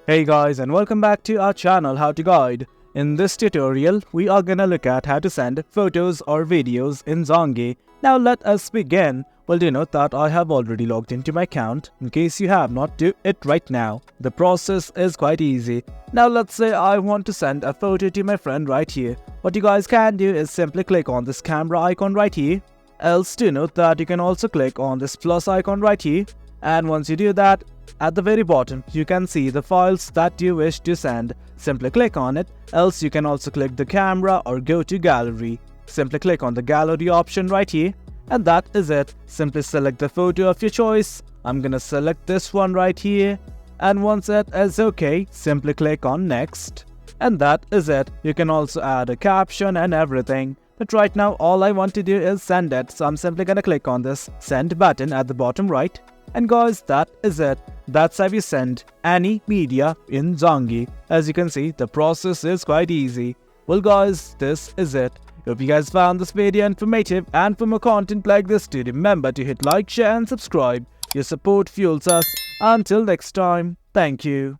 Hey guys, and welcome back to our channel How to Guide. In this tutorial, we are gonna look at how to send photos or videos in Zangi. Now let us begin. Well, do note that I have already logged into my account. In case you have not, do it right now. The process is quite easy. Now let's say I want to send a photo to my friend right here. What you guys can do is simply click on this camera icon right here. Else do note that you can also click on this plus icon right here. And once you do that, at the very bottom, you can see the files that you wish to send. Simply click on it, else you can also click the camera or go to gallery. Simply click on the gallery option right here, and that is it. Simply select the photo of your choice. I'm gonna select this one right here, and once it is okay, simply click on next. And that is it. You can also add a caption and everything. But right now, all I want to do is send it, so I'm simply gonna click on this send button at the bottom right. And guys, that is it. That's how you send any media in Zangi. As you can see, the process is quite easy. Well guys, this is it. Hope you guys found this video informative, and for more content like this, do remember to hit like, share and subscribe. Your support fuels us. Until next time, thank you.